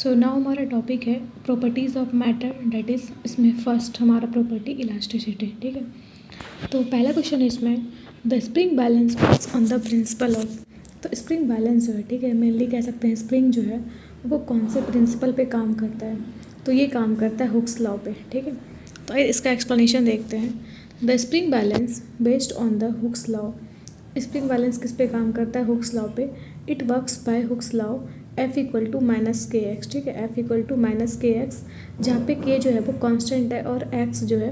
So now हमारा topic है properties of matter, that is इसमें फर्स्ट हमारा प्रॉपर्टी इलास्टिसिटी। ठीक है, तो पहला क्वेश्चन है इसमें the spring balance works on the principle of. तो स्प्रिंग बैलेंस जो है, ठीक है, मेनली कह सकते हैं स्प्रिंग जो है वो कौन से प्रिंसिपल पे काम करता है। तो ये काम करता है हुक्स लॉ पे। ठीक है, तो इसका एक्सप्लेनेशन देखते हैं। The spring balance based on the Hooke's law. Spring balance किस पे काम करता है? हुक्स लॉ पे। It works by Hooke's law F equal to minus k x. ठीक है, F equal to minus k x, जहाँ पे के जो है वो कांस्टेंट है और x जो है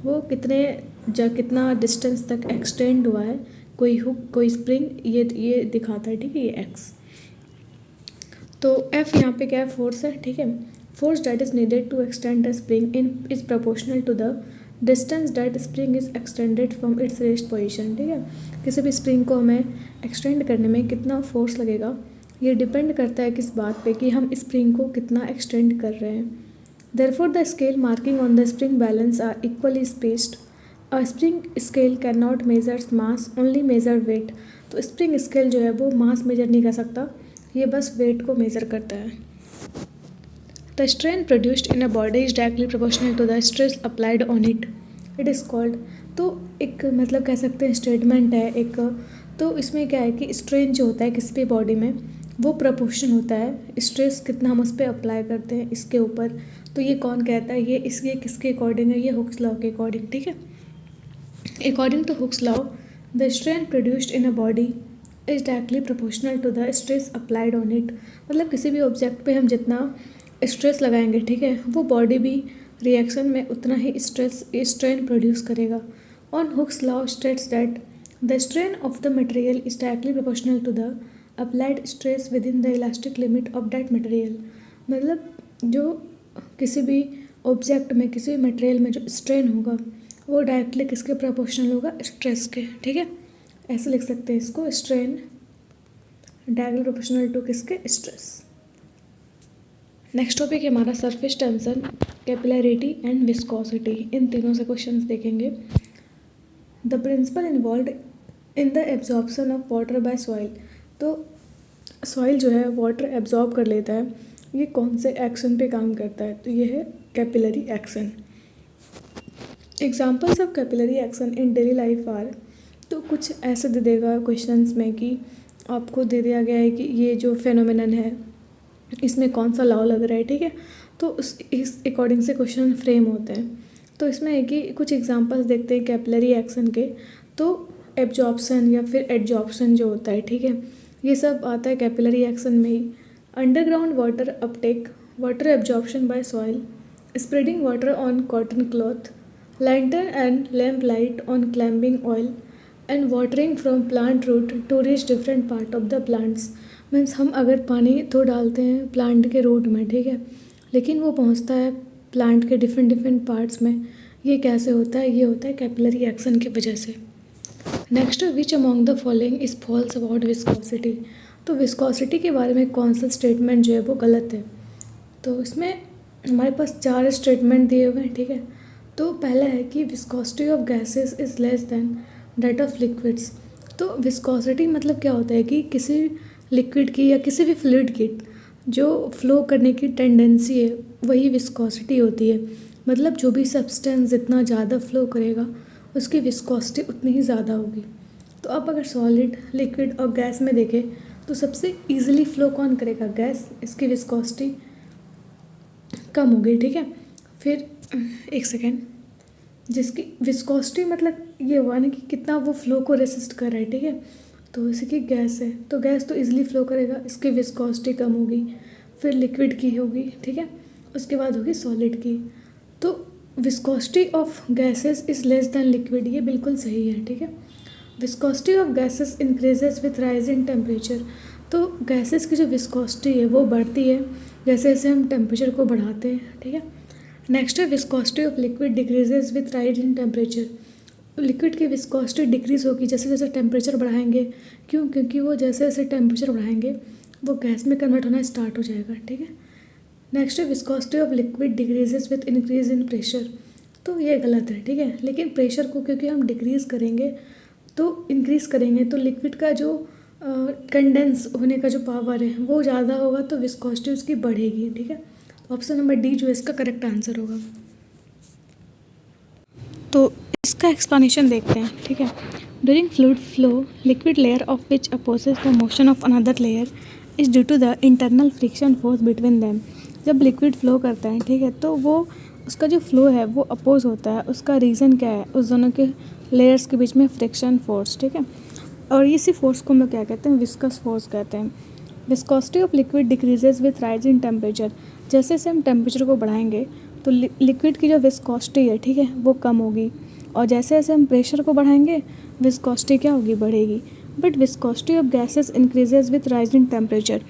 वो कितना डिस्टेंस तक एक्सटेंड हुआ है कोई हुक कोई स्प्रिंग, ये दिखाता है। ठीक है, ये x। तो F यहाँ पे क्या है? फोर्स है। ठीक है, force that is needed to extend the spring in is proportional to the distance that spring is extended from its rest position. ठीक है, किसी भी स्प्रिंग को हमें एक्सटेंड करने में कितना फोर्स लगेगा, ये डिपेंड करता है किस बात पे कि हम स्प्रिंग को कितना एक्सटेंड कर रहे हैं। Therefore the scale marking on the spring balance are equally spaced. A spring scale can not measures mass, only measure weight. तो स्प्रिंग स्केल जो है वो मास मेजर नहीं कर सकता, ये बस वेट को मेजर करता है। The strain produced in a body is directly proportional to the stress applied on it. It is called. तो एक मतलब कह सकते हैं स्टेटमेंट है एक। तो इसमें क्या है कि स्ट्रेन जो होता है किसी भी बॉडी में वो प्रोपोर्शन होता है स्ट्रेस कितना हम उस पर अप्लाई करते हैं इसके ऊपर। तो ये कौन कहता है? ये किसके अकॉर्डिंग है? ये हुक्स लॉ के अकॉर्डिंग। ठीक है, according to Hooke's law the strain produced in a body is directly proportional to the stress applied on it. मतलब किसी भी ऑब्जेक्ट पे हम जितना स्ट्रेस लगाएंगे, ठीक है, वो बॉडी भी रिएक्शन में उतना ही स्ट्रेन प्रोड्यूस करेगा। On Hooke's law states that the strain of the material is directly proportional to the applied stress within the elastic limit of that material. मतलब जो किसी भी ऑब्जेक्ट में किसी भी मटेरियल में जो स्ट्रेन होगा वो डायरेक्टली किसके प्रोपोर्शनल होगा? स्ट्रेस के। ठीक है, ऐसे लिख सकते हैं इसको, स्ट्रेन डायरेक्टली प्रोपोर्शनल टू किसके? स्ट्रेस। नेक्स्ट टॉपिक है हमारा surface tension, capillarity and viscosity. इन तीनों से क्वेश्चंस देखेंगे। The principle involve in the absorption of water by soil. तो सॉइल जो है वाटर एब्जॉर्ब कर लेता है, ये कौन से एक्शन पे काम करता है? तो ये है capillary action. Examples of capillary action in daily life are. तो कुछ ऐसे दे देगा क्वेश्चंस में कि आपको दे दिया गया है कि ये जो फेनोमेनन है इसमें कौन सा लॉ लग रहा है। ठीक है, तो इस अकॉर्डिंग से क्वेश्चन फ्रेम होते हैं। तो इसमें है कि कुछ एग्जांपल्स देखते हैं कैपिलरी एक्शन के। तो एब्जॉर्प्शन या फिर एडजॉर्प्शन जो होता है, ठीक है, ये सब आता है कैपिलरी एक्शन में ही। Underground water uptake, water absorption by soil, spreading water on cotton cloth, lantern and lamp light on climbing oil, and watering from plant root to reach different part of the plants. Means हम अगर पानी तो डालते हैं plant के root में, ठीक है, लेकिन वो पहुंचता है प्लांट के डिफरेंट पार्ट्स में। ये कैसे होता है? ये होता है कैपिलरी एक्शन की वजह से। Next, which among the following is false about viscosity. तो विस्कोसिटी के बारे में कौन सा स्टेटमेंट जो है वो गलत है? तो इसमें हमारे पास 4 स्टेटमेंट दिए हुए हैं। ठीक है, तो पहला है कि viscosity of gases is less than that of liquids. तो विस्कोसिटी मतलब क्या होता है कि किसी लिक्विड की या किसी भी फ्लूइड की जो फ्लो करने की टेंडेंसी है वही विस्कोसिटी होती है। मतलब जो भी सब्सटेंस जितना ज़्यादा फ्लो करेगा उसकी विस्कोसिटी उतनी ही ज़्यादा होगी। तो अब अगर सॉलिड, लिक्विड और गैस में देखें तो सबसे इजीली फ्लो कौन करेगा? गैस। इसकी विस्कोसिटी कम होगी। ठीक है, फिर एक सेकेंड, जिसकी विस्कोसिटी मतलब ये हुआ ना कि कितना वो फ्लो को रेसिस्ट कर रहा है। ठीक है, तो जैसे कि गैस है तो गैस तो इजीली फ्लो करेगा, इसकी विस्कोसिटी कम होगी। फिर लिक्विड की होगी, ठीक है, उसके बाद होगी सॉलिड की। तो viscosity of gases is less than liquid, ये बिल्कुल सही है। ठीक है, viscosity of gases increases with rise in temperature. तो गैसेस की जो विस्कोसिटी है वो बढ़ती है जैसे जैसे हम टेम्परेचर को बढ़ाते हैं। ठीक है, नेक्स्ट है viscosity of liquid decreases with rise in temperature. Liquid की विस्कोसिटी डिक्रीज़ होगी जैसे जैसे टेम्परेचर बढ़ाएंगे। क्यों? क्योंकि वो जैसे जैसे टेम्परेचर बढ़ाएंगे वो गैस में कन्वर्ट होना स्टार्ट हो जाएगा। ठीक है, नेक्स्ट है viscosity of liquid decreases with increase in pressure. तो ये गलत है। ठीक है, लेकिन प्रेशर को क्योंकि हम डिक्रीज़ करेंगे तो इंक्रीज़ करेंगे तो लिक्विड का जो कंडेंस होने का जो पावर है वो ज़्यादा होगा तो विस्कोसिटी उसकी बढ़ेगी, ठीक है। तो ऑप्शन नंबर डी जो है इसका करेक्ट आंसर होगा। तो इसका एक्सप्लेनेशन देखते हैं, ठीक है। During fluid flow liquid layer of which opposes the motion of another layer is due to the internal friction force between them. जब लिक्विड फ्लो करता है, ठीक है, तो वो उसका जो फ्लो है वो अपोज होता है। उसका रीज़न क्या है? उस दोनों के लेयर्स के बीच में फ्रिक्शन फोर्स, ठीक है। और इसी फोर्स को हम लोग क्या कहते हैं? विस्कस फोर्स कहते हैं। Viscosity of liquid decreases with rise in temperature. जैसे जैसे हम टेम्परेचर को बढ़ाएंगे तो लिक्विड की जो विस्कोसिटी है, ठीक है, वो कम होगी। और जैसे जैसे हम प्रेशर को बढ़ाएंगे विस्कोसिटी क्या होगी? बढ़ेगी। But viscosity of gases increases with rise in temperature.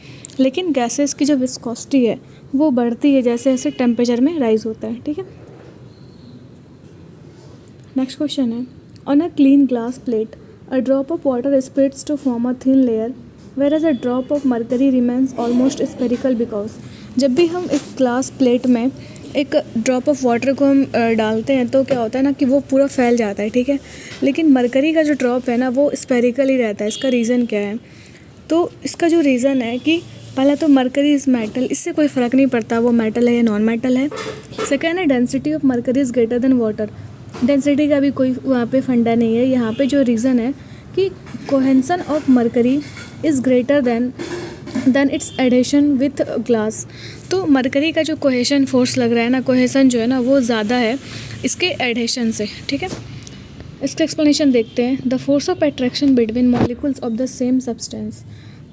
लेकिन गैसेस की जो विस्कोसिटी है वो बढ़ती है जैसे जैसे टेम्परेचर में राइज होता है, ठीक है। नेक्स्ट क्वेश्चन है, on a clean glass plate a drop of water spreads to form a thin layer whereas a drop of mercury remains almost spherical because। जब भी हम एक ग्लास प्लेट में एक ड्रॉप ऑफ वाटर को हम डालते हैं तो क्या होता है ना कि वो पूरा फैल जाता है, ठीक है। लेकिन मरकरी का जो ड्रॉप है ना वो स्फेरिकल ही रहता है। इसका रीज़न क्या है? तो इसका जो रीज़न है कि पहला तो मरकरी इज़ मेटल, इससे कोई फ़र्क नहीं पड़ता वो मेटल है या नॉन मेटल है। सेकेंड है density of mercury is greater then water. Density का भी कोई वहाँ पे फंडा नहीं है। यहाँ पे जो रीज़न है कि cohesion of mercury is greater than its adhesion with glass. तो मरकरी का जो कोहेशन फोर्स लग रहा है ना, कोहेसन जो है ना वो ज़्यादा है इसके एडेशन से, ठीक है। इसका एक्सप्लेनेशन देखते हैं। The force of attraction between molecules of the same substance.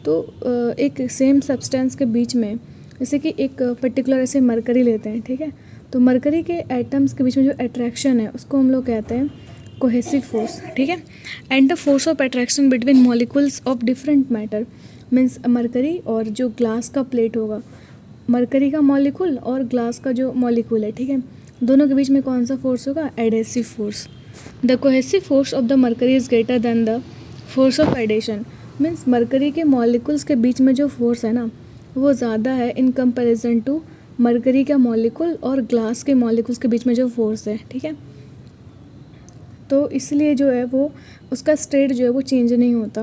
तो एक सेम सब्सटेंस के बीच में, जैसे कि एक पर्टिकुलर ऐसे मरकरी लेते हैं, ठीक है। तो मरकरी के एटम्स के बीच में जो अट्रैक्शन है उसको हम लोग कहते हैं कोहेसिव फोर्स, ठीक है। And the force of attraction between molecules of different matter means mercury और जो ग्लास का प्लेट होगा, मरकरी का मॉलिक्यूल और ग्लास का जो मॉलिक्यूल है, ठीक है, दोनों के बीच में कौन सा फोर्स होगा? Adhesive force. The cohesive force of the mercury is greater than the force of adhesion. Means mercury के मॉलिक्यूल्स के बीच में जो फोर्स है ना वो ज़्यादा है इन कंपेरिजन टू मरकरी का मॉलिक्यूल और ग्लास के मॉलिक्यूल्स के बीच में जो फोर्स है, ठीक है। तो इसलिए जो है वो उसका स्टेट जो है वो चेंज नहीं होता।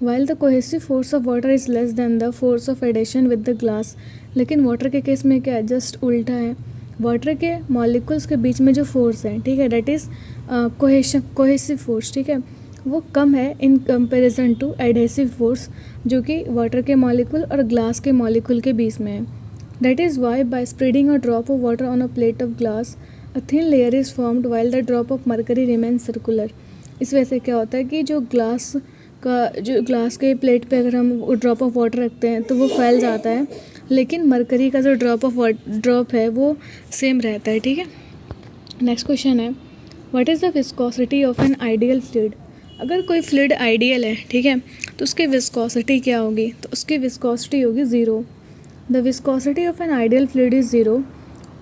While the cohesive force of water is less than the force of adhesion with the glass. लेकिन वाटर के केस में क्या है? जस्ट उल्टा है। वाटर के मॉलिक्यूल्स के बीच में जो फोर्स है, ठीक है, डेट इज़ कोहेसिव फोर्स, ठीक है, वो कम है in comparison to adhesive force जो कि वाटर के मॉलिक्यूल और ग्लास के मॉलिक्यूल के बीच में है। That is why by spreading a drop of water on a plate of glass a thin layer is formed while the drop of mercury remains circular। इस वजह से क्या होता है कि जो ग्लास के प्लेट पे अगर हम ड्रॉप ऑफ वाटर रखते हैं तो वो फैल जाता है, लेकिन मरकरी का जो ड्रॉप है वो सेम रहता है, ठीक है। नेक्स्ट क्वेश्चन है, what is the viscosity of N ideal fluid. अगर कोई फ्लूइड आइडियल है, ठीक है, तो उसकी विस्कोसिटी क्या होगी? तो उसकी विस्कोसिटी होगी zero. The viscosity of N ideal fluid is zero.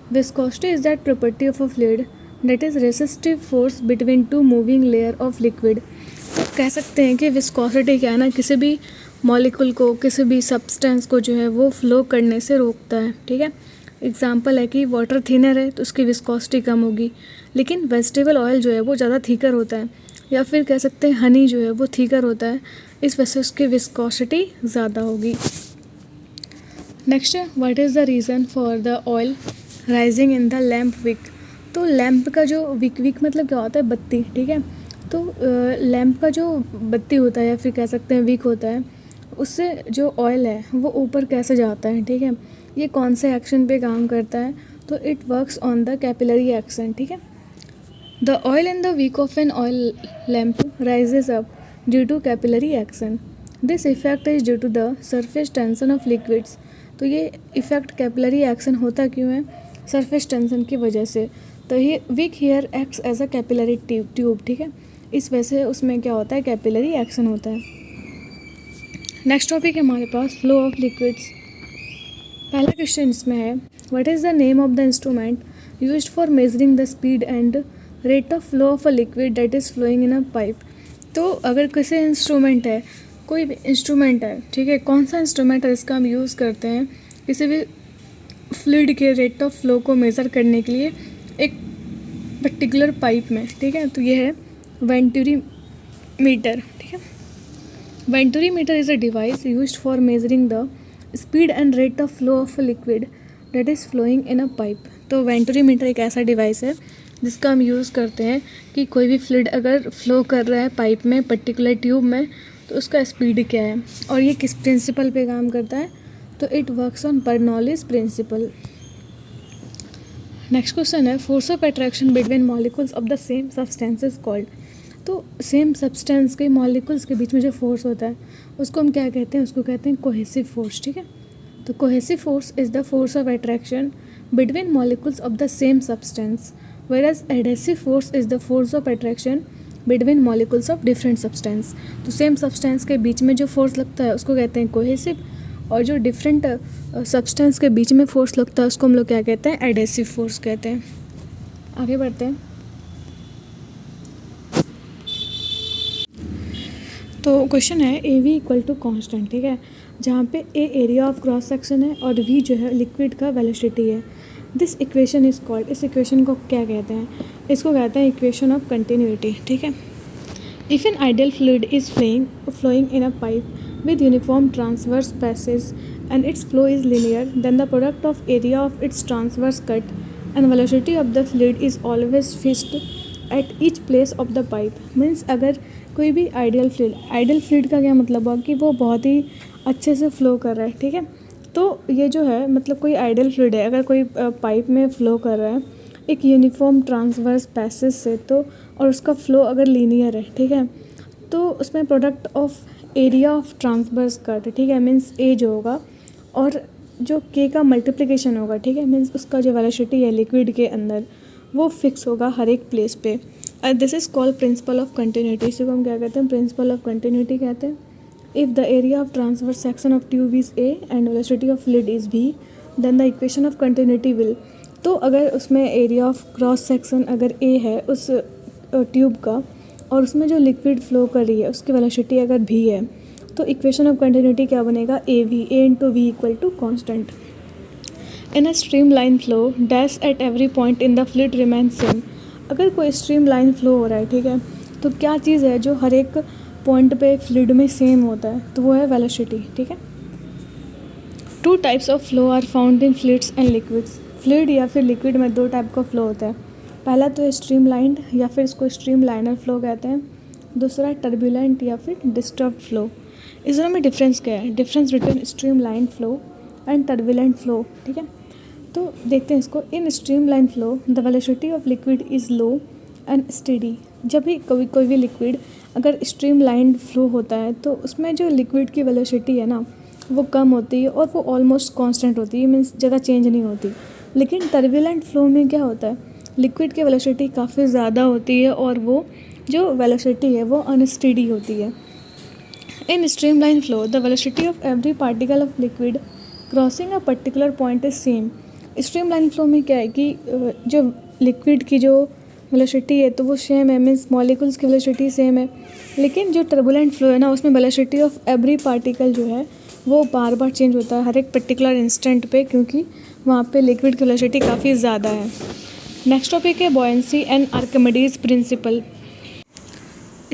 Viscosity is that property of a fluid that is resistive force between two moving layer of liquid। तो कह सकते हैं कि विस्कोसिटी क्या है ना, किसी भी मॉलिक्यूल को, किसी भी सब्सटेंस को जो है वो फ्लो करने से रोकता है, ठीक है। एग्जांपल है कि वाटर थिनर है तो उसकी विस्कोसिटी कम होगी, लेकिन वेजिटेबल ऑयल जो है वो ज़्यादा थिकर होता है, या फिर कह सकते हैं हनी जो है वो थिकर होता है, इस वजह से उसकी विस्कोसिटी ज़्यादा होगी। नेक्स्ट है, what is the reason for the oil rising in the lamp wick. तो लैम्प का जो विक मतलब क्या होता है? बत्ती, ठीक है। तो लैम्प का जो बत्ती होता है या फिर कह सकते हैं विक होता है, उससे जो ऑयल है वो ऊपर कैसे जाता है, ठीक है। ये कौन से एक्शन पे काम करता है? तो it works on the capillary action, ठीक है। The oil in the wick of an oil lamp rises up due to capillary action. This effect is due to the surface tension of liquids. तो ये effect capillary action होता क्यों है? Surface tension की वजह से। तो ये wick here acts as a capillary tube, ठीक है, इस वजह से उसमें क्या होता है? कैपिलरी एक्शन होता है। नेक्स्ट टॉपिक है हमारे पास फ्लो ऑफ लिक्विड्स। पहला क्वेश्चन इसमें है, what is the name of the instrument used for measuring the speed and rate of flow of a liquid that is flowing in a pipe. तो अगर किसी instrument है, कोई भी इंस्ट्रूमेंट है, ठीक है, कौन सा इंस्ट्रूमेंट है इसका हम यूज़ करते हैं किसी भी फ्लूइड के रेट ऑफ फ्लो को मेज़र करने के लिए एक पर्टिकुलर पाइप में, ठीक है। तो ये है वेंटुरी मीटर, ठीक है। Venturimeter is a device used for measuring the speed and rate of flow of a liquid that is flowing in a pipe. तो वेंटूरीमीटर एक ऐसा डिवाइस है जिसका हम यूज़ करते हैं कि कोई भी फ्लूइड अगर फ्लो कर रहा है पाइप में पर्टिकुलर ट्यूब में तो उसका स्पीड क्या है और ये किस प्रिंसिपल पे काम करता है, तो it works on Bernoulli's principle. Next question है force of attraction between molecules of the same substance is called. तो सेम सब्सटेंस के मॉलिक्यूल्स के बीच में जो फोर्स होता है उसको हम क्या कहते हैं, उसको कहते हैं कोहेसिव फोर्स। ठीक है, तो cohesive force is the force of attraction between molecules of the same substance, whereas adhesive force is the force of attraction between molecules of different substance। तो सेम सब्सटेंस के बीच में जो फोर्स लगता है उसको कहते हैं कोहेसिव, और जो डिफरेंट सब्सटेंस के बीच में फोर्स लगता है उसको हम लोग क्या कहते हैं, एडहेसिव फोर्स कहते हैं। आगे बढ़ते हैं। तो क्वेश्चन है A V equal to constant. ठीक है, जहाँ पे A area of cross section है और वी जो है लिक्विड का वेलोसिटी है। दिस इक्वेशन इज कॉल्ड, इस इक्वेशन को क्या कहते हैं, इसको कहते हैं इक्वेशन ऑफ कंटिन्यूटी। ठीक है, if an ideal fluid is flowing in a pipe with uniform transverse passes and its flow is linear, then the product of area of its transverse cut and velocity of the fluid is always fixed at each place of the pipe। Means अगर कोई भी ideal fluid का क्या मतलब हुआ कि वो बहुत ही अच्छे से फ्लो कर रहा है। ठीक है, तो ये जो है मतलब कोई आइडियल फ्लूइड है अगर कोई पाइप में फ़्लो कर रहा है एक यूनिफॉर्म ट्रांसवर्स पैसेज से, तो और उसका फ़्लो अगर लीनियर है, ठीक है, तो उसमें product of area of transverse cut, ठीक है, मीन्स ए जो होगा और जो के का मल्टीप्लिकेशन होगा, ठीक है, मीन्स उसका जो वेलोसिटी है लिक्विड के अंदर वो फिक्स होगा हर एक प्लेस पे। This is called principle of continuity. इसी को हम क्या कहते हैं, प्रिंसिपल ऑफ कंटिन्यूटी कहते हैं। If the area of transverse section of tube is A and velocity of fluid is V, then the equation of continuity will. तो अगर उसमें एरिया ऑफ क्रॉस सेक्शन अगर ए है उस ट्यूब का और उसमें जो लिक्विड फ्लो कर रही है उसकी वेलोसिटी अगर भी है, तो इक्वेशन ऑफ कंटिन्यूटी क्या बनेगा, A into V equal to constant. In a streamline flow dash at every point in the fluid remain same. अगर कोई स्ट्रीम लाइन फ्लो हो रहा है, ठीक है, तो क्या चीज़ है जो हर एक पॉइंट पे फ्लूइड में सेम होता है, तो वो है वेलोसिटी। ठीक है, two types of flow are found in fluids and liquids. Fluid या फिर लिक्विड में दो टाइप का फ्लो होता है। पहला तो है स्ट्रीम लाइंड या फिर इसको स्ट्रीम लाइनर फ्लो कहते हैं। दूसरा टर्बुलेंट या फिर डिस्टर्ब्ड फ्लो। इस दोनों में डिफरेंस क्या है, difference between stream line flow and turbulent flow. ठीक है, तो देखते हैं इसको। इन stream line flow the velocity of liquid is low and steady. जब भी कोई भी लिक्विड अगर स्ट्रीम लाइन फ्लो होता है तो उसमें जो लिक्विड की वेलोसिटी है ना वो कम होती है और वो ऑलमोस्ट कांस्टेंट होती है, मीन्स ज़्यादा चेंज नहीं होती। लेकिन टर्बुलेंट फ्लो में क्या होता है, लिक्विड की वेलोसिटी काफ़ी ज़्यादा होती है और वो जो वेलोसिटी है वो अनस्टेडी होती है। In streamline flow the velocity of every particle of liquid crossing a particular point is same. Streamline flow में क्या है कि जो लिक्विड की जो वेलोसिटी है तो वो सेम है, मीन्स मॉलिक्यूल्स की वेलोसिटी सेम है। लेकिन जो टर्बुलेंट फ्लो है ना उसमें वेलोसिटी ऑफ एवरी पार्टिकल जो है वो बार बार चेंज होता है हर एक पर्टिकुलर इंस्टेंट पे, क्योंकि वहाँ पे लिक्विड की वेलोसिटी काफ़ी ज़्यादा है। नेक्स्ट टॉपिक है बॉयंसी एंड आर्किमिडीज प्रिंसिपल।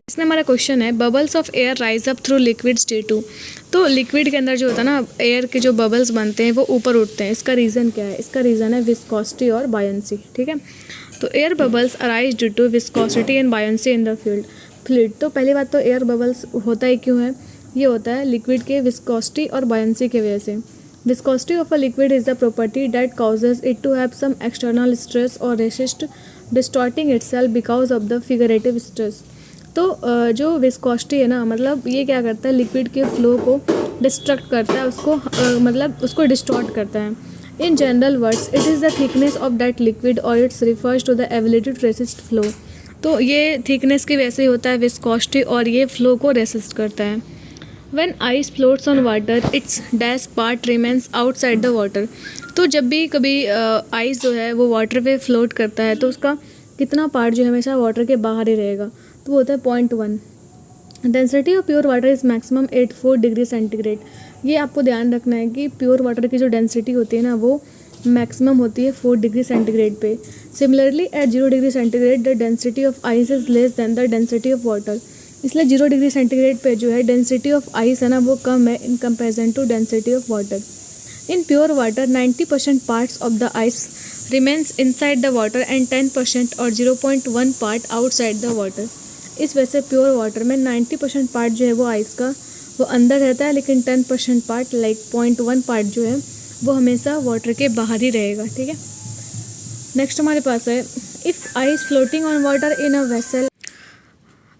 इसमें हमारा क्वेश्चन है bubbles of air rise up through liquid state to. तो लिक्विड के अंदर जो होता है ना एयर के जो बबल्स बनते हैं वो ऊपर उठते हैं, इसका रीज़न क्या है, इसका रीज़न है विस्कोसिटी और बायंसी। ठीक है, तो air bubbles arise due to viscosity and buoyancy in the fluid. तो पहली बात तो एयर बबल्स होता ही क्यों है, ये होता है लिक्विड के विस्कोसिटी और बायंसी की वजह से। Viscosity of a liquid is the property that causes it to have some external stress or resist distorting itself because of the figurative stress। तो जो विस्कोसिटी है ना मतलब ये क्या करता है, लिक्विड के फ्लो को डिस्ट्रक्ट करता है, उसको मतलब उसको डिस्टॉर्ट करता है। In general words it is the thickness of that liquid और it's refers to the ability to resist flow. तो ये थिकनेस की वजह से होता है विस्कोसिटी और ये फ्लो को रेसिस्ट करता है। When ice floats on water, its dash part remains outside the water। तो जब भी कभी आइस जो है वो वाटर पे फ्लोट करता है तो उसका कितना पार्ट जो है हमेशा वाटर के बाहर ही रहेगा, तो वो होता है 0.1। Density of pure water is maximum 84 degree centigrade. ये आपको ध्यान रखना है कि प्योर वाटर की जो डेंसिटी होती है ना वो मैक्सिमम होती है 4 डिग्री सेंटीग्रेड पे। Similarly at 0 degree centigrade the density of ice is less than the density of water. इसलिए 0 डिग्री सेंटीग्रेड पे जो है डेंसिटी ऑफ आइस है ना वो कम है in comparison to density of water. In pure water 90% parts of the ice remains inside the water and 10% और 0.1 पार्ट आउटसाइड द वाटर। इस वजह से प्योर वाटर में 90% पार्ट जो है वो आइस का वो अंदर रहता है, लेकिन 10% पार्ट लाइक 0.1 पार्ट जो है वो हमेशा वाटर के बाहर ही रहेगा। ठीक है, नेक्स्ट हमारे पास है if ice floating on water in a vessel.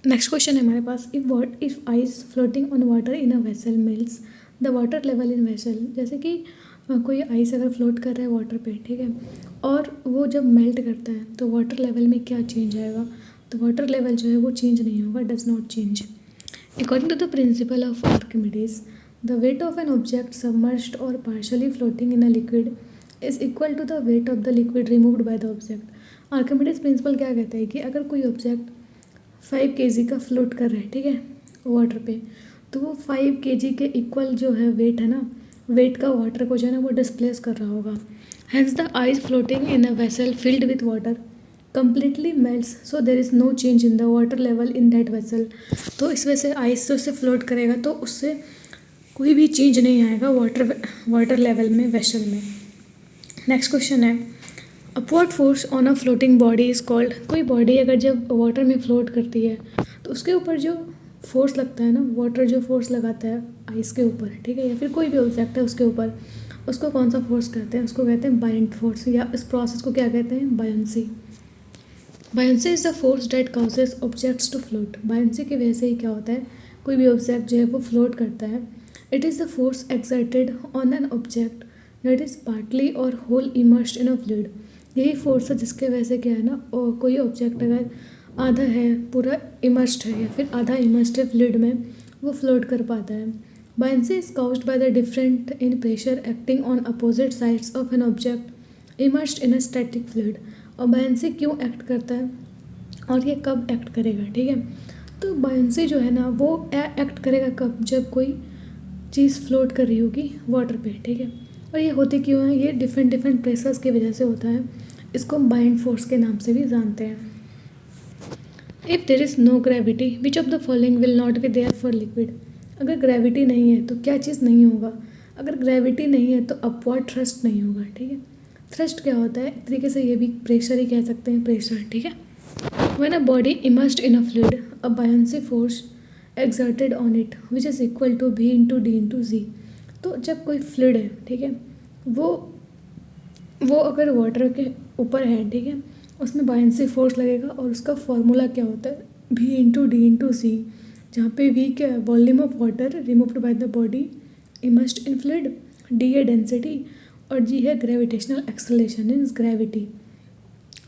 Next question है हमारे पास if ice floating on water in a vessel melts the water level in vessel. जैसे कि कोई आइस अगर फ्लोट कर रहा है वाटर पे, ठीक है, और वो जब मेल्ट करता है तो वाटर लेवल में क्या चेंज आएगा? तो वाटर लेवल जो है वो चेंज नहीं होगा, does not change. According to the principle of Archimedes the weight of an object submerged और partially floating in a liquid is equal to the weight of the liquid removed by the object. Archimedes principle क्या कहता है कि अगर कोई object 5 kg का float कर रहा है, ठीक है, वाटर पे, तो वो 5 kg के इक्वल जो है वेट है ना, वेट का वाटर को जो है ना वो डिस्प्लेस कर रहा होगा। Hence the ice floating in a vessel filled with water completely melts so there is no change in the water level in that vessel। तो इस वजह से आइस जो से फ्लोट करेगा तो उससे कोई भी चेंज नहीं आएगा वाटर लेवल में, वेसल में। नेक्स्ट क्वेश्चन है upward force on a floating body is called. कोई बॉडी अगर जब वाटर में फ्लोट करती है तो उसके ऊपर जो फोर्स लगता है ना, वाटर जो फोर्स लगाता है आइस के ऊपर, ठीक है, या फिर कोई भी ऑब्जेक्ट है उसके ऊपर, उसको कौन सा फोर्स कहते हैं? उसको कहते हैं बायंट फोर्स, या इस प्रोसेस को क्या कहते हैं? Buoyancy. Buoyancy is the force that causes objects to float. Buoyancy की वजह से ही क्या होता है, कोई भी ऑब्जेक्ट जो है वो फ्लोट करता है। It is the force exerted on an object that is partly और whole immersed in a fluid. यही फोर्स है जिसके वजह से क्या है ना, और कोई ऑब्जेक्ट अगर आधा है पूरा इमर्स्ड है या फिर आधा इमर्स्ड है फ्लूइड में, वो फ्लोट कर पाता है। Buoyancy is caused by the different in pressure acting on opposite sides of an object immersed in a static fluid. और बायंसी क्यों एक्ट करता है और ये कब एक्ट करेगा? ठीक है, तो बायंसी जो है ना वो एक्ट करेगा कब? जब कोई चीज़ फ्लोट कर रही होगी वाटर पे, ठीक है, और ये होती क्यों है? ये डिफरेंट डिफरेंट प्रेशर्स की वजह से होता है। इसको हम बायंट फोर्स के नाम से भी जानते हैं। If there is no gravity which of the following will not be there for liquid. अगर ग्रेविटी नहीं है तो क्या चीज़ नहीं होगा? अगर ग्रेविटी नहीं है तो अपवर्ड थ्रस्ट नहीं होगा। ठीक है, थ्रस्ट क्या होता है? एक तरीके से ये भी प्रेशर ही कह सकते हैं, प्रेशर। ठीक है, when a body immersed in a fluid a buoyancy force exerted on it which is equal to V into D into Z। तो जब कोई फ्लूइड है, ठीक है, वो अगर वाटर के ऊपर है, ठीक है, उसमें बायंसी फोर्स लगेगा और उसका फॉर्मूला क्या होता है? V into D into Z, जहाँ पे V क्या है? Volume of water removed by the body immersed in fluid, D है डेंसिटी और G है ग्रेविटेशनल एक्सेलरेशन मीन्स ग्रेविटी।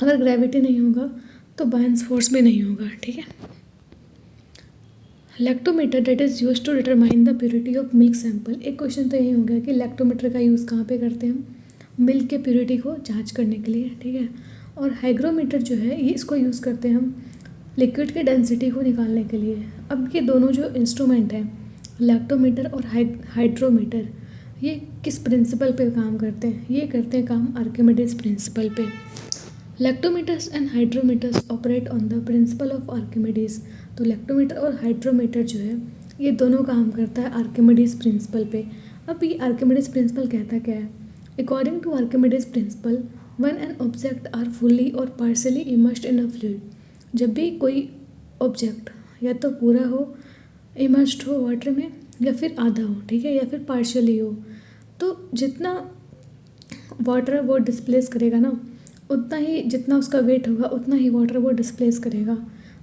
अगर ग्रेविटी नहीं होगा तो बायंस फोर्स भी नहीं होगा। ठीक है, lactometer that is use to determine the purity of milk sample. एक क्वेश्चन तो यही हो गया कि लैक्टोमीटर का यूज़ कहाँ पे करते हैं हम? मिल्क के प्योरिटी को जांच करने के लिए। ठीक है, और हाइग्रोमीटर जो है ये इसको यूज़ करते हैं हम लिक्विड की डेंसिटी को निकालने के लिए। अब ये दोनों जो इंस्ट्रूमेंट हैं, लैक्टोमीटर और हाइड्रोमीटर, ये किस प्रिंसिपल पे काम करते हैं? ये करते हैं काम आर्किमिडीज प्रिंसिपल पे। Lactometers and hydrometers operate on the principle of Archimedes. तो लैक्टोमीटर और हाइड्रोमीटर जो है ये दोनों काम करता है आर्किमिडीज प्रिंसिपल पे। अब ये आर्किमिडीज प्रिंसिपल कहता क्या है? According to Archimedes principle when an object are fully or partially immersed in a fluid, जब भी कोई ऑब्जेक्ट या तो पूरा हो इमर्स्ड हो वाटर में या फिर आधा हो, ठीक है, या फिर पार्शियली हो, तो जितना वाटर वो डिस्प्लेस करेगा ना, उतना ही जितना उसका वेट होगा उतना ही वाटर वो डिस्प्लेस करेगा।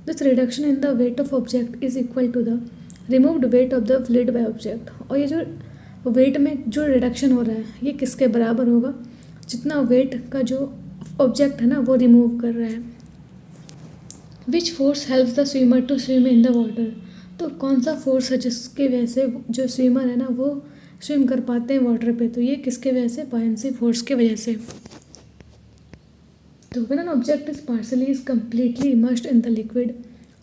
This reduction in the weight of object is equal to the removed weight of the fluid by object. और ये जो वेट में जो रिडक्शन हो रहा है ये किसके बराबर होगा? जितना वेट का जो ऑब्जेक्ट है ना वो रिमूव कर रहा है। Which force helps the swimmer to swim in the water. तो कौन सा फोर्स है जिसके वजह से जो स्विमर है ना वो स्विम कर पाते हैं वाटर पे? तो ये किसके वजह से? बायंसी फोर्स के वजह से। तो when an object is partially is completely immersed in the liquid,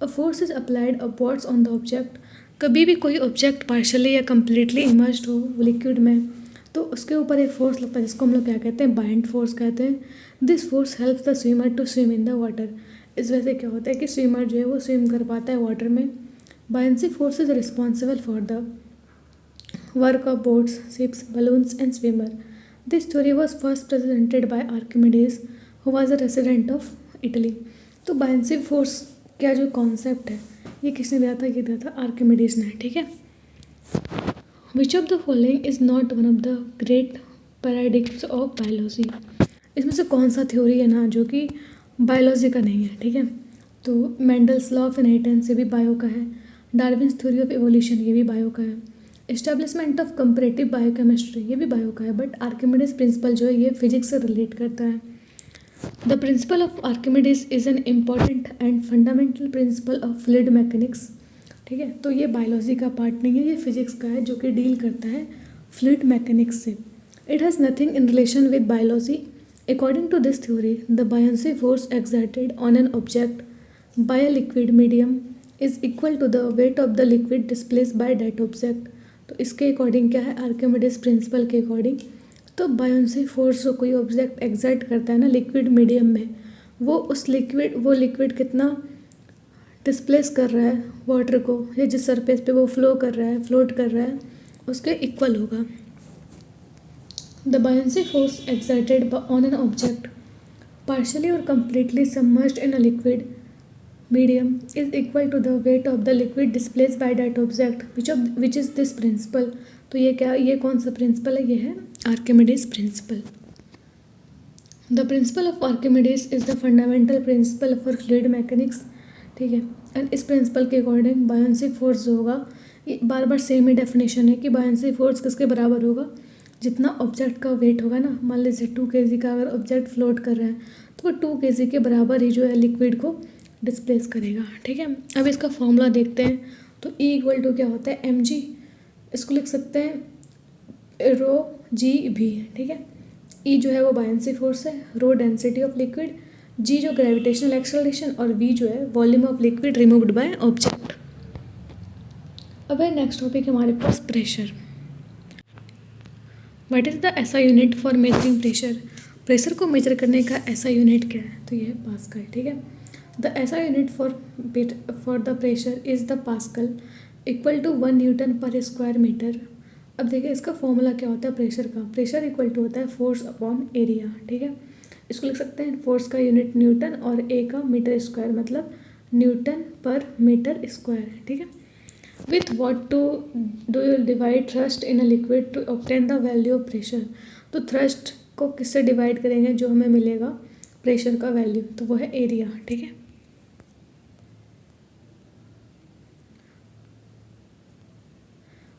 a force is applied upwards on the object। कभी भी कोई ऑब्जेक्ट पार्शली या कम्प्लीटली इमर्स्ड हो लिक्विड में तो उसके ऊपर एक फोर्स लगता है जिसको हम लोग क्या कहते हैं? बायंट फोर्स कहते हैं। This force helps the swimmer to swim in the water. इस वजह से क्या होता है कि स्विमर जो है वो स्विम कर पाता है वाटर में Buoyancy force is responsible for the work of boats, ships, balloons, and swimmer. This theory was first presented by Archimedes, who was a resident of Italy. तो बायंसी फोर्स का जो कॉन्सेप्ट है ये किसने दिया था? ये दिया था आर्किमिडीज ने, ठीक है। Which of the following is not one of the great paradigms of biology? इसमें से कौन सा थ्योरी है ना जो कि बायोलॉजी का नहीं है, ठीक है। तो मेंडल्स लॉ ऑफ इनहेरिटेंस ये भी बायो का है, डार्विन्स थ्योरी ऑफ एवोल्यूशन ये भी बायो का है, एस्टेब्लिशमेंट ऑफ कंपैरेटिव बायोकेमिस्ट्री ये भी बायो का है, बट आर्किमिडीज प्रिंसिपल जो है ये फिजिक्स से रिलेट करता है। The principle of Archimedes is an important and fundamental principle of fluid mechanics, ठीक है। तो ये बायोलॉजी का पार्ट नहीं है, ये फिजिक्स का है जो कि डील करता है फ्लूइड मैकेनिक्स से। It has nothing in relation with biology. According to this theory the buoyancy force exerted on an object by a liquid medium is equal to the weight of the liquid displace by that object. तो इसके according क्या है? Archimedes principle के according तो buoyancy force जो कोई object exert करता है ना लिक्विड मीडियम में, वो लिक्विड कितना डिस्प्लेस कर रहा है वाटर को, या जिस सरफेस पे वो फ्लोट कर रहा है उसके इक्वल होगा। The buoyancy force exerted on an object partially or completely submerged in a liquid medium is equal to the weight of the liquid displaced by that object, which is this principle। तो ये कौन सा principal है? ये है Archimedes principal. The principle of Archimedes is the fundamental principle for fluid mechanics, ठीक है। And इस प्रिंसिपल के अकॉर्डिंग बायंसी फोर्स जो होगा, ये बार बार सेम ही डेफिनेशन है कि बायंसी फोर्स किसके बराबर होगा? जितना ऑब्जेक्ट का वेट होगा ना, मान लीजिए 2 kg का अगर ऑब्जेक्ट फ्लोट कर रहा है तो वो 2 kg के बराबर ही जो है लिक्विड को डिस्प्लेस करेगा, ठीक है। अब इसका फॉर्मूला देखते हैं। तो E इक्वल टू क्या होता है? mg, इसको लिख सकते हैं रो जी भी, ठीक है। E जो है वो बायंसी फोर्स है, rho density of liquid, G जो ग्रेविटेशनल एक्सेलरेशन, और V जो है volume of liquid removed by object. अब है नेक्स्ट टॉपिक हमारे पास pressure. What is the SI unit for measuring pressure? Pressure को मेजर करने का एसआई यूनिट क्या है? तो ये है पास्कल, ठीक है। The SI unit for the pressure is the pascal equal to 1 newton per square metre. अब देखिए इसका फॉर्मूला क्या होता है प्रेशर का? प्रेशर इक्वल टू होता है फोर्स अपॉन एरिया, ठीक है। इसको लिख सकते हैं फोर्स का यूनिट न्यूटन और ए का मीटर स्क्वायर, मतलब न्यूटन पर मीटर स्क्वायर, ठीक है। With what do you divide thrust in a liquid to obtain the value of pressure? तो thrust को किससे डिवाइड करेंगे जो हमें मिलेगा प्रेशर का वैल्यू? तो वो है एरिया, ठीक है।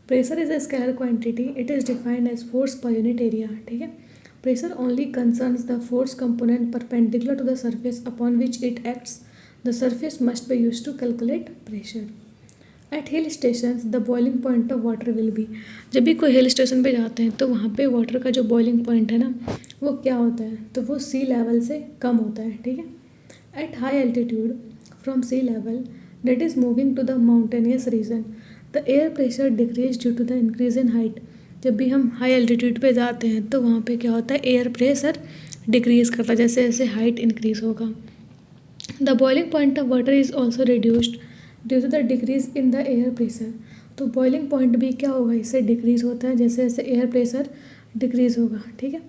Pressure is a scalar quantity. It is defined as force per unit area, ठीक है। Pressure only concerns the force component perpendicular to the surface upon which it acts. The surface must be used to calculate pressure. At hill station the boiling point of water will be. जब भी कोई hill station पे जाते हैं तो वहाँ पे water का जो बॉइलिंग पॉइंट है ना वो क्या होता है? तो वो सी लेवल से कम होता है, ठीक है। At high altitude from sea level that is moving to the mountainous region the air pressure decrease due to the increase in height. जब भी हम हाई एल्टीट्यूड पे जाते हैं तो वहाँ पे क्या होता है? एयर प्रेशर डिक्रीज करता है जैसे जैसे हाइट इंक्रीज होगा। The boiling point of water is also reduced due to the decrease in the air pressure. तो बॉइलिंग पॉइंट भी क्या होगा? इससे डिक्रीज होता है जैसे जैसे एयर प्रेशर डिक्रीज होगा, ठीक है।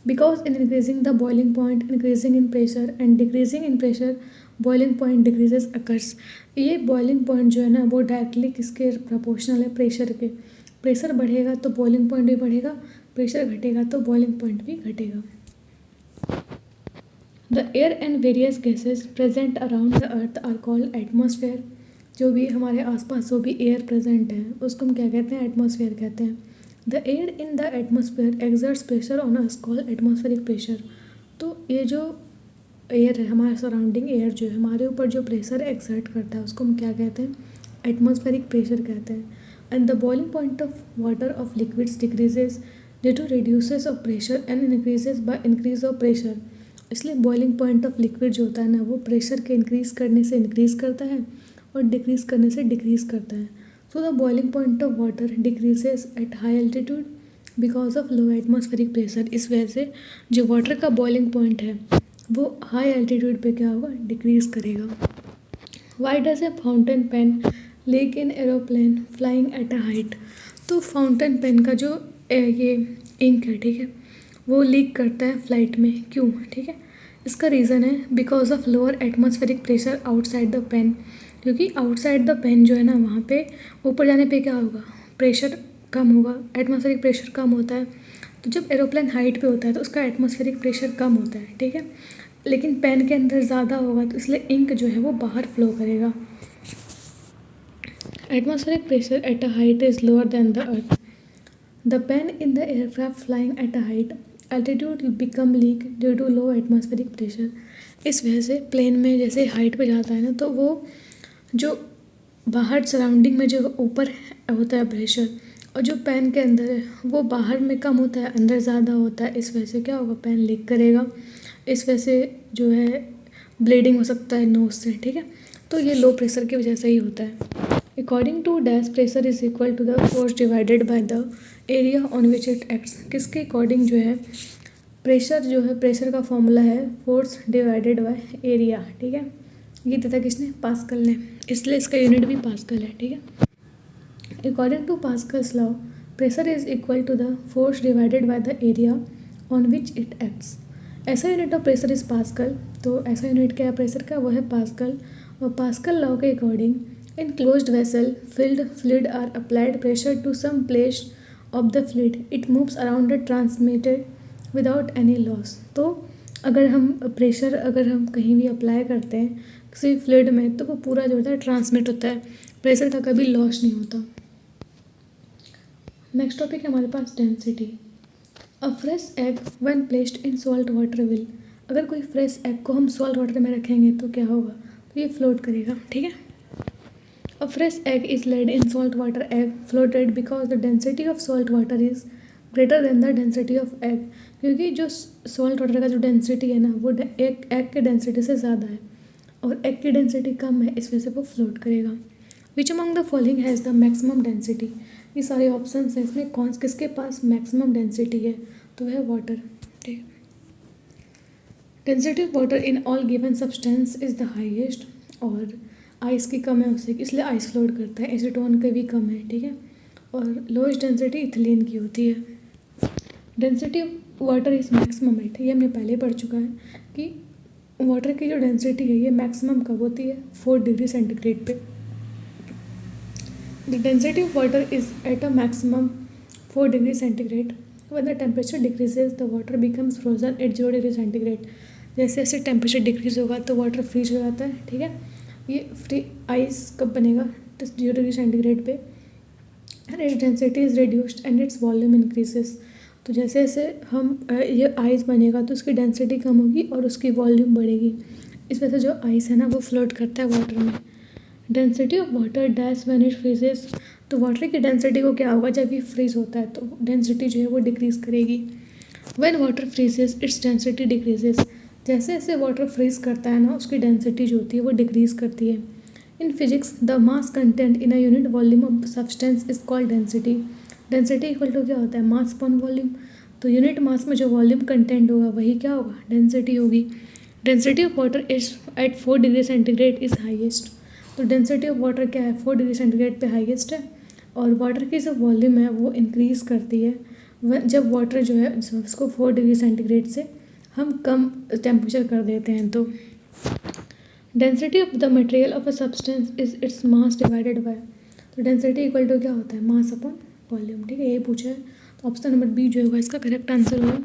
Because in increasing the boiling point increasing in pressure and decreasing in pressure boiling point decreases occurs. ये बॉइलिंग पॉइंट जो है ना वो डायरेक्टली किसके प्रोपोर्शनल है? प्रेशर के। प्रेशर बढ़ेगा तो बॉइलिंग पॉइंट भी बढ़ेगा, प्रेशर घटेगा तो बॉइलिंग पॉइंट भी घटेगा। The air and various gases present around the earth are called atmosphere. जो भी हमारे आसपास जो भी एयर प्रेजेंट है उसको हम क्या कहते हैं? एटमॉस्फेयर कहते हैं। The air in the atmosphere exerts pressure on us called atmospheric pressure. तो ये जो एयर है, हमारे सराउंडिंग एयर जो है हमारे ऊपर जो प्रेशर एक्सर्ट करता है उसको हम क्या कहते हैं? एटमॉस्फेरिक प्रेशर कहते हैं। And the boiling point of water of liquids decreases due to reduces of pressure and increases by increase of pressure. इसलिए बॉइलिंग पॉइंट ऑफ लिक्विड जो होता है ना वो प्रेशर के इंक्रीज़ करने से इंक्रीज़ करता है और डिक्रीज़ करने से डिक्रीज़ करता है। So the boiling point of water decreases eight high altitude because of low atmospheric pressure. इस वजह से जो वाटर का बॉइलिंग पॉइंट है वो हाई एल्टीट्यूड पे क्या होगा? डिक्रीज़ करेगा। Why does a fountain pen leak in aeroplane flying at a height. तो फाउंटेन पेन का जो ये इंक है, ठीक है, वो लीक करता है फ्लाइट में, क्यों, ठीक है। इसका रीज़न है because of lower atmospheric pressure outside the pen, क्योंकि आउटसाइड द पेन जो है ना, वहाँ पे ऊपर जाने पे क्या होगा, प्रेशर कम होगा, एटमॉस्फेरिक प्रेशर कम होता है। तो जब एरोप्लेन हाइट पे होता है तो उसका एटमॉस्फेरिक प्रेशर कम होता है, ठीक है, लेकिन पेन के अंदर ज़्यादा होगा, तो इसलिए इंक जो है वो बाहर फ्लो करेगा। Atmospheric pressure at a height is lower than the earth. The pen in the aircraft flying at a height altitude will become leak due to low atmospheric pressure. इस वजह से प्लेन में जैसे हाइट पे जाता है ना, तो वो जो बाहर सराउंडिंग में जो ऊपर होता है प्रेशर, और जो पेन के अंदर है वो बाहर में कम होता है, अंदर ज़्यादा होता है। इस वजह से क्या होगा, पेन लीक करेगा। इस वजह से जो है ब्लीडिंग हो सकता है नोज से, ठीक है। तो ये लो प्रेशर की वजह से ही होता है। According to dash pressure is equal to the force divided by the area on which it acts. किसके अकॉर्डिंग जो है प्रेशर, जो है प्रेशर का फॉर्मूला है फोर्स डिवाइडेड बाय एरिया, ठीक है। ये दिया था किसने, पास्कल ने, इसलिए इसका यूनिट भी पास्कल है, ठीक है। According to Pascal's law, pressure is equal to the force divided by the area on which it acts. SI unit of pressure is Pascal. तो ऐसा यूनिट क्या है प्रेशर का, वो है पास्कल। और पास्कल लॉ के according in closed vessel filled fluid are applied pressure to some place of the fluid, it moves around the transmitted without any loss। तो अगर हम प्रेशर अगर हम कहीं भी अप्लाई करते हैं किसी फ्लूइड में, तो वो पूरा जो होता है ट्रांसमिट होता है, प्रेशर का कभी लॉस नहीं होता। नेक्स्ट टॉपिक है हमारे पास density. A fresh egg when placed in salt water will. अगर कोई फ्रेश एग को हम सॉल्ट वाटर में रखेंगे तो क्या होगा, तो ये फ्लोट करेगा, ठीक है। A fresh egg is laid in salt water. Egg floated because the density of salt water is greater than the density of egg। क्योंकि जो सॉल्ट वाटर का जो डेंसिटी है ना, वो एक एग के डेंसिटी से ज़्यादा है और एग की डेंसिटी कम है, इस वजह से वो फ्लोट करेगा। Which among the following has the maximum density. ये सारे ऑप्शन हैं, इसमें कौन किसके पास मैक्सिमम डेंसिटी है, तो वह वाटर, ठीक है। Density of water in all given substance is the highest. और आइस की कम है उससे, इसलिए आइस फ्लोट करता है। एसीटोन की भी कम है, ठीक है। और लोएस्ट डेंसिटी इथिलीन की होती है। Density of water is maximum at, ये हमने पहले पढ़ चुका है कि वाटर की जो डेंसिटी है ये मैक्सिमम कब होती है, 4 डिग्री सेंटीग्रेड पे। The density of water is at a maximum 4 degree centigrade. When the temperature decreases the water becomes frozen at 0 degree centigrade. जैसे जैसे टेम्परेचर डिक्रीज होगा तो वाटर फ्रीज हो जाता है, ठीक है। ये फ्री आइस कब बनेगा, 0 डिग्री सेंटीग्रेड पे। And its density is reduced and its volume increases. तो जैसे जैसे हम ये आइस बनेगा तो उसकी डेंसिटी कम होगी और उसकी वॉल्यूम बढ़ेगी। इस वजह से जो आइस है ना वो फ्लोट करता है वाटर में। Density of water dash when it freezes. तो वाटर की डेंसिटी को क्या होगा, जब ये फ्रीज होता है तो डेंसिटी जो है वो डिक्रीज़ करेगी। When water freezes its density decreases. जैसे जैसे वाटर फ्रीज करता है ना, उसकी डेंसिटी जो होती है वो डिक्रीज़ करती है। In physics the mass content in a unit volume of substance is called density. Density equal to क्या होता है, मास अपॉन वॉल्यूम। तो यूनिट मास में जो वॉल्यूम कंटेंट होगा वही क्या होगा, डेंसिटी होगी। Density of water is at 4 degree centigrade is highest. तो डेंसिटी ऑफ वाटर क्या है, 4 डिग्री सेंटीग्रेड पे हाईएस्ट है। और वाटर की जो वॉल्यूम है वो इंक्रीज़ करती है जब वाटर जो है उसको 4 डिग्री सेंटीग्रेड से हम कम टेम्परेचर कर देते हैं। तो density of the material of a substance is its mass divided by. तो डेंसिटी इक्वल टू क्या होता है, मास अपॉन वॉल्यूम, ठीक है, ये पूछा है। तो ऑप्शन नंबर बी जो होगा इसका करेक्ट आंसर होगा।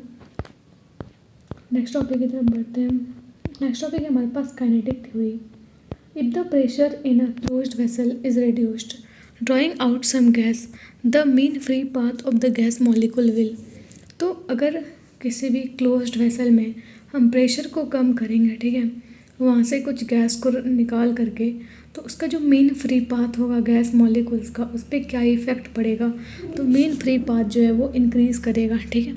नेक्स्ट टॉपिक की तरफ बढ़ते हैं। नेक्स्ट टॉपिक है हमारे पास kinetic theory. If the pressure in a closed vessel is reduced drawing out some gas, the mean free path of the gas molecule will. तो अगर किसी भी क्लोज्ड वेसल में हम प्रेशर को कम करेंगे, ठीक है, वहाँ से कुछ गैस को निकाल करके, तो उसका जो मेन फ्री पाथ होगा गैस मॉलिक्यूल्स का, उस पर क्या इफ़ेक्ट पड़ेगा, तो मेन फ्री पाथ जो है वो इंक्रीज़ करेगा, ठीक है।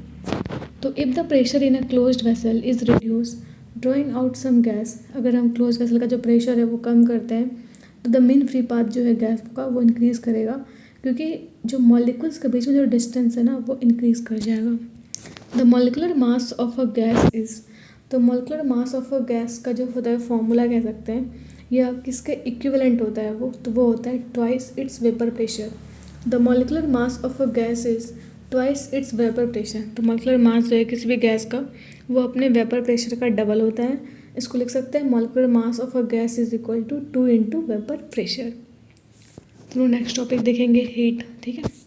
तो if the pressure in a closed vessel is reduce drawing out some gas, अगर हम क्लोज वेसल का जो प्रेशर है वो कम करते हैं तो द मेन फ्री पाथ जो है गैस का वो इंक्रीज़ करेगा, क्योंकि जो मॉलिक्यूल्स के बीच में जो डिस्टेंस है ना वो इंक्रीज़ कर जाएगा। The molecular mass of a gas is. तो molecular mass of a gas का जो होता है फॉर्मूला कह सकते हैं, या किसके इक्विवेलेंट होता है वो, तो वो होता है twice its vapour pressure. The molecular mass of a gas is twice its vapour pressure. तो मॉलिकुलर मास जो है किसी भी गैस का वो अपने वेपर प्रेशर का डबल होता है। इसको लिख सकते हैं molecular mass of a gas is equal to 2 into vapour pressure. तो नेक्स्ट टॉपिक देखेंगे हीट, ठीक है।